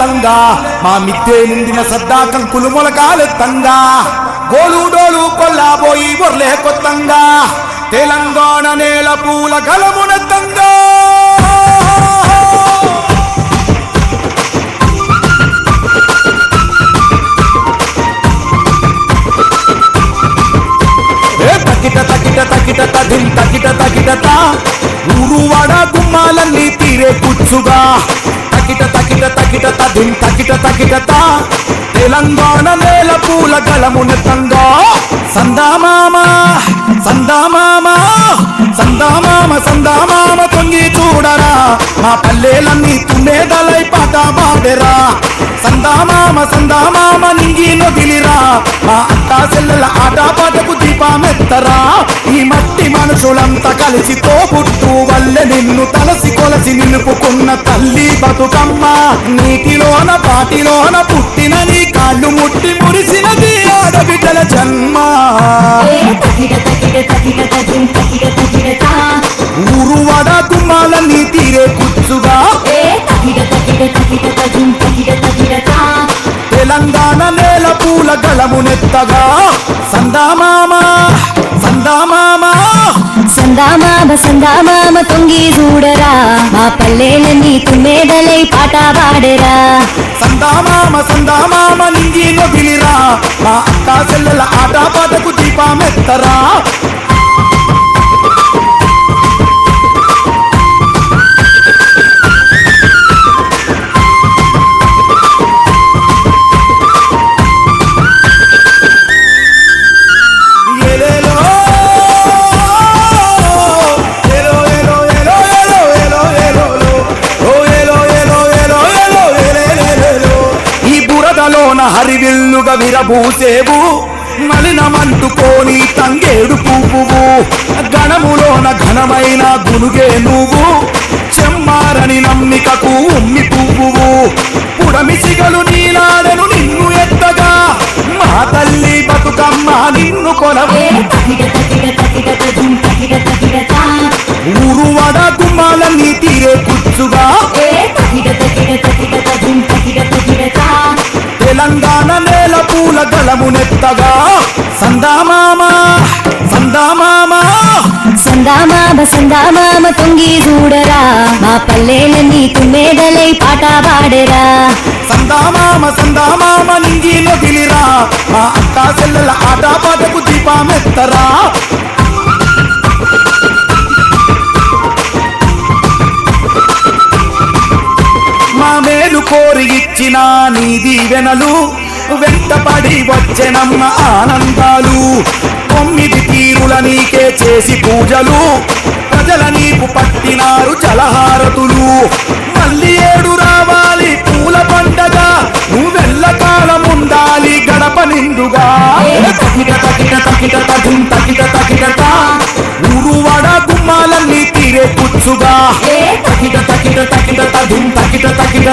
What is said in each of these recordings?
మొత్తంగా మా మిద్దె నిండిన సద్దా కంకులు మొలకాలెత్తంగా గోలు డోలు కొల్లాబోయి ఒర్లే కొత్తంగా తెలంగాణ నేల పూల గలమునెత్తంగా తకిట తకిట తకిట తదిం తకిట తకిటత ఊరువాడ గుమ్మాలన్నీ తీరే కూర్చుగా తకిట తకిట తకిట తదిం తకిట తకిటత తెలంగాణ నేల పూల గలమునెత్తంగా సందామామ సందామామ సందామామ సందామామ తొంగి చూడరా మా పల్లెలన్నీ తుమ్మేదలై పాట పాడెరా సందామామ సందామామ నింగి నొదిలిరా మా అత్తా చెల్లెల ఆట పాటకు దీపమెత్తరా ఈ మట్టి మనుషులంతా కలిసి తోబుట్టు వల్లే నిన్ను తలసి కొలసి నిలుపుకున్న తల్లి బతుకమ్మ నీటిలోన పాటిలోన పుట్టిన నీ కాళ్ళు ముట్టి మురిసినది ఆడబిడ్డల జన్మ ఊరు వడ గుమ్మాలన్నీ తీరే కూర్చుగా తెలంగాణ నేల పూల గలమునెత్తగా సందామామ సందామామ సందామామ సందామామ తొంగి చూడరా మా పల్లెలన్నీ తుమ్మేదలై పాట పాడరా సందామామ సందామామ నింగి నొదిలిరా మా అక్కా చెల్లెల ఆట పాటకు దీపమెత్తరా హరివిల్లుగా విరబూసేవు మలినమంటుకోని తంగేడు పువ్వు గణములోన ఘనమైన గునుగే నువ్వు చెమ్మారని నమ్మికకు ఉమ్మి పువ్వు పుడమిసిగలు నీలాడను నిన్ను ఎత్తగా మా తల్లి బతుకమ్మ నిన్ను కొలవు ఊరు వడ గుమ్మాలన్నీ తీరే కూర్చుగా తెలంగాణ నేల పూల గలమునెత్తగా సందామామ సందామామ సందామామ సందామామ తొంగి చూడరా మా పల్లెలన్నీ తుమ్మేదలై పాట పాడరా సందామామ సందామామ నింగి నొదిలిరా మా అక్కా చెల్లెల ఆట పాటకు దీపమెత్తరా మా మేలు కోరి ఇచ్చిన నీ దీవెనలు వెంటపడి వచ్చెనమ్మ ఆనందాలు 9 తీరుల నీకే చేసి పూజలు ప్రజల నీకు పట్టినారు జలహారతులు మళ్ళీ 7 రావాలి పూల పండగ నువ్వెల్ల కాలం ఉండాలి గడప నిండుగా తకిట తకిట తకిట తకిట తకిట తకిట ఊరు వడ గుమ్మాలన్నీ తీరే కూర్చుగా తకిట తకిట తకిట తకిట తకిట తకిట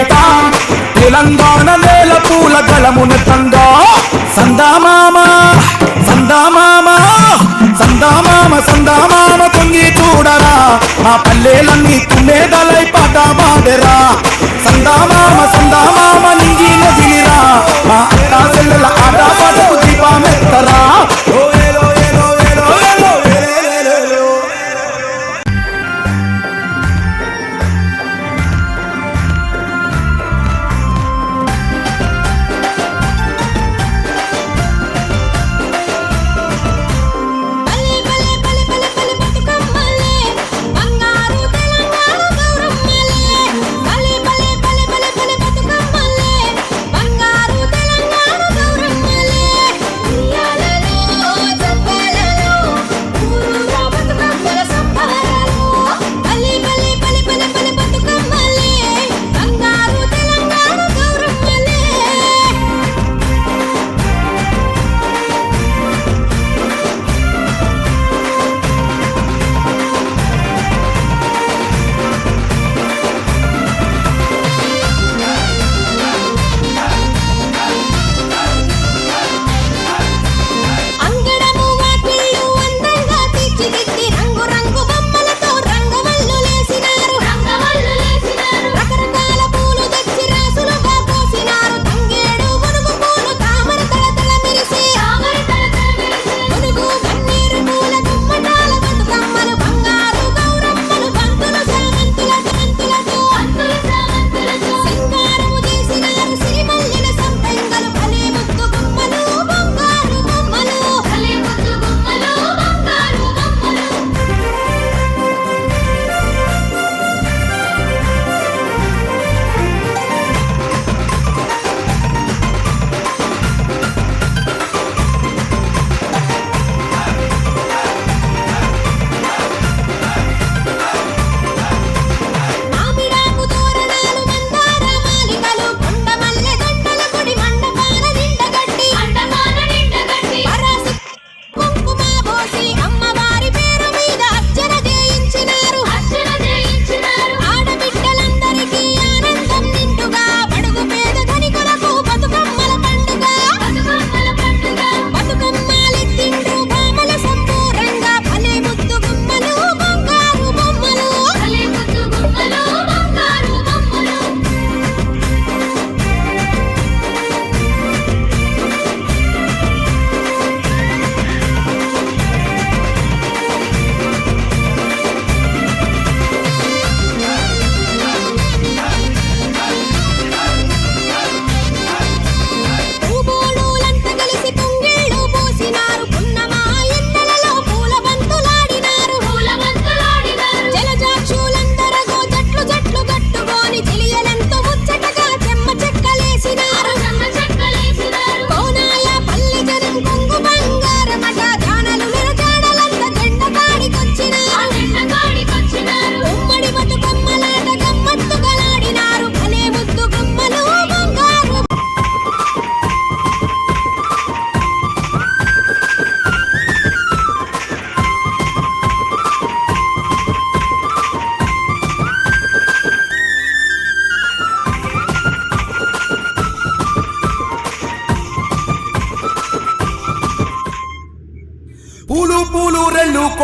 తెలంగాణ నేల పూల గలమునెత్తంగా సందామామ సందామామ సందామామ సందామామ తొంగి చూడరా మా పల్లెలన్నీ తుమ్మేదలై పాట పాడెరా సందామామ సందామామ నింగి నొదిలిరా మా అక్కా చెల్లెల ఆట పాటకు దీపమెత్తరా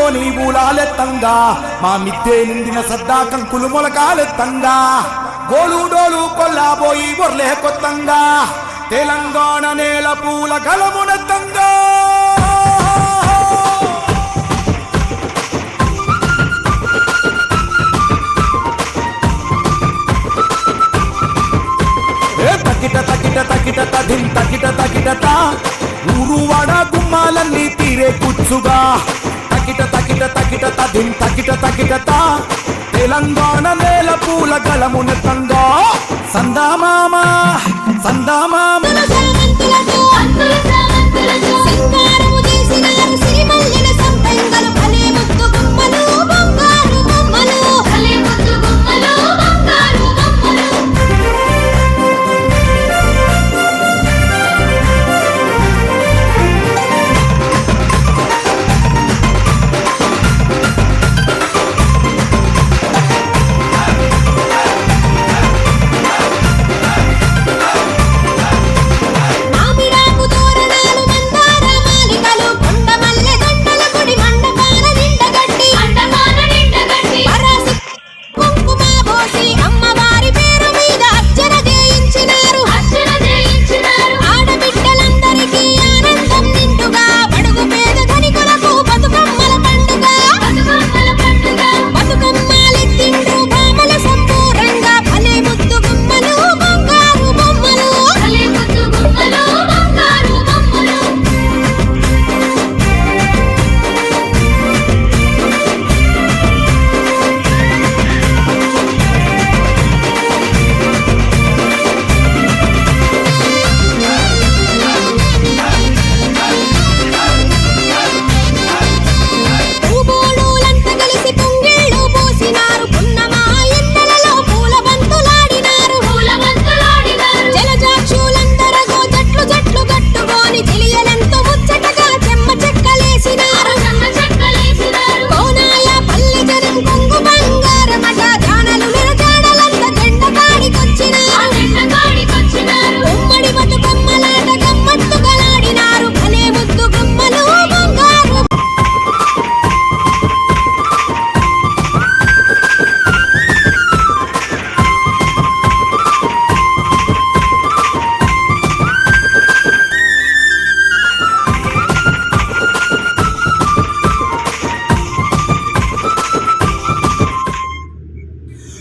కోని ఊలాలెత్తంగా మా మిద్దె నిండిన సద్దా కంకులు మొలకాలెత్తంగా గోలు డోలు కొల్లాబోయి బొర్లే కొత్తంగా తెలంగాణ నేల పూల గలమునెత్తంగా తకిట తకిట తకిట తధిం తకిట తకిటత ఊరువాడ గుమ్మాలన్నీ తీరే కూర్చుగా తకిట తకిట తకిట తధిం తకిట తకిటత తెలంగాణ నేల పూల గళమునెత్తంగా సందామామ సందామామ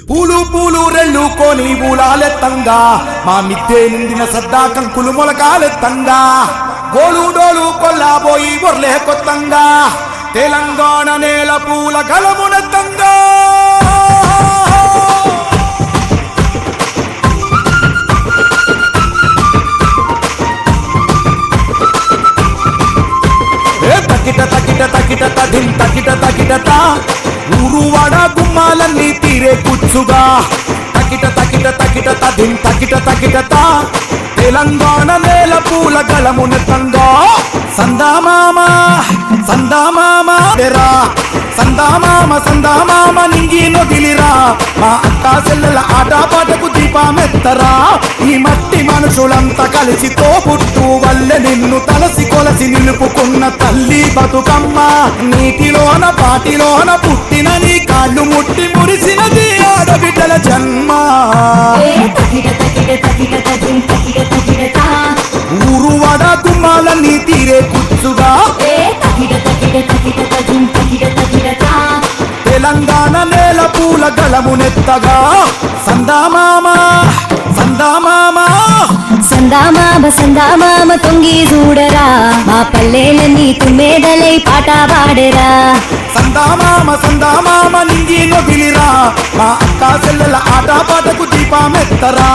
పూలు పూలు రెళ్ళు కోని ఊలాలెత్తంగా మా మిద్దె నిండిన సద్దా కంకులు మొలకాలెత్తంగా గోలు డోలు కొల్లాబోయి బొర్లే కొత్తంగా తెలంగాణ నేల పూల గలమునెత్తంగా తకిట తకిట తకిట తధిం తకిట తకిటత ఊరువాడ గుమ్మాలన్నీ తీరే కూర్చుగా తకిట తకిట తకిట తధిం తకిట తకిటత తెలంగాణ నేల పూల గళమునెత్తంగా సందామామ సందామామ తెరా సందామామ సందామామ నింగి నొదిలిరా మా అక్క చెల్లెల ఆటపాటకు దీపమెత్తరా ఈ మట్టి మనుషులంతా కలిసి తోబుట్టు వల్లే నిన్ను తలసి కొలసి నిలుపుకున్న తల్లి బతుకమ్మ నీటిలోన పాటిలోన పుట్టిన నీ కాళ్ళు ముట్టి మురిసినది ఆడబిడ్డల జన్మ ఊరువాడ గుమ్మాలన్నీ తీరే కూర్చుగా తెలంగాణ నేల పూల గళమునెత్తగా సందామామ సందామామ సందామామ సందామామ తొంగి చూడరా మా పల్లెలన్నీ తుమ్మెదలై పాట పాడరా సందామామ సందామామ నింగి నొదిలిరా మా అక్క చెల్లెల ఆటపాటకు దీపమెత్తరా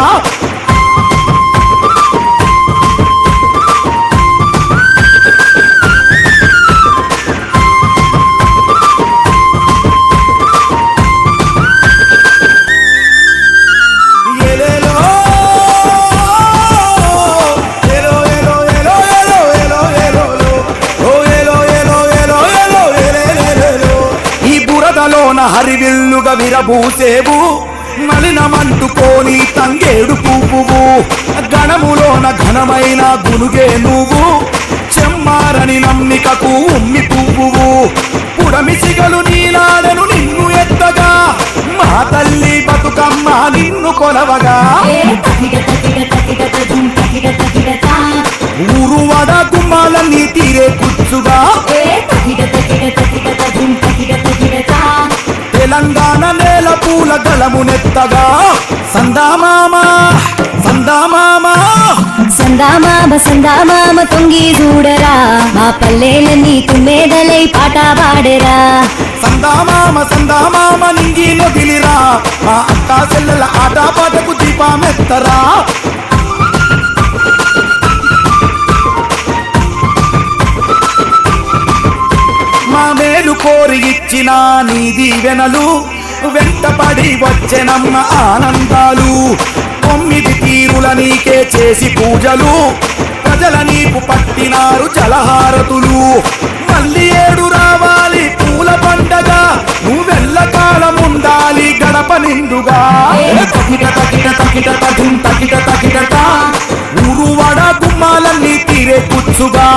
హరివిల్లుగా విరబూసేవు మలినమంటుకోని తంగేడు పువ్వు గణములోన ఘనమైన గునుగే నువ్వు కుమ్మారని నమ్మికకు ఉమ్మి పువ్వువు పుడమిసిగలు నీలాడను నిన్ను ఎత్తగా మా తల్లి బతుకమ్మ నిన్ను కొలవగా ఊరువడ గుమ్మాలన్నీ తీరే కూర్చుగా తెలంగాణ నేల పూల గళమునెత్తగా సందామామ సందామామ సందామామ సందామామ తొంగి చూడరా మా పల్లెలన్నీ తుమ్మెదలై పాట పాడరా సందామామ సందామామ నింగి నొదిలిరా మా అక్క చెల్లెల ఆట పాటకు దీపమెత్తరా మా మేలు కోరి ఇచ్చిన నీ దీవెనలు వెంటపడి వచ్చెనమ్మ ఆనందాలు 9 తీరుల నీకే చేసి పూజలు ప్రజల నీకు పట్టినారు జలహారతులు మళ్ళీ 7 రావాలి పూల పండగ నువ్వెల్ల కాలం ఉండాలి గడప నిండుగా తకిట తకిట తకిట తకిట తకిట తకిట ఊరువాడ గుమ్మాలన్నీ తీరే కూర్చుగా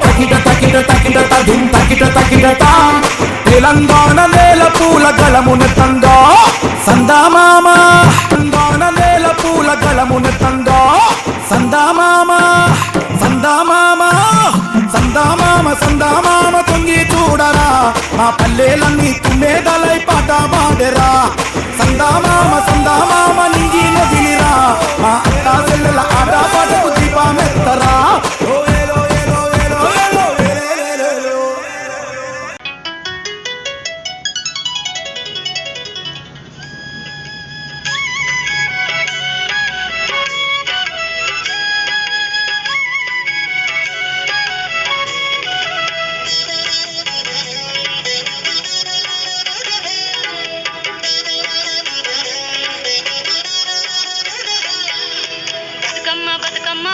తకిట తకిట తకిట తకిట తకిట తెలంగాణ నేల పూల గళమునెత్తంగా సందామామ తెలంగాణ నేల పూల గళమునెత్తంగా సందామామ సందామామ సందామామ సందామామ తొంగి చూడరా మా పల్లెలన్నీ తుమ్మెదలై పాట పాడరా సందామామ సందామామ నింగి నదిలిరా మా అక్క చెల్లెల ఆట పాటకు దీపమెత్తరా బతుకమ్మ బతుకమ్మ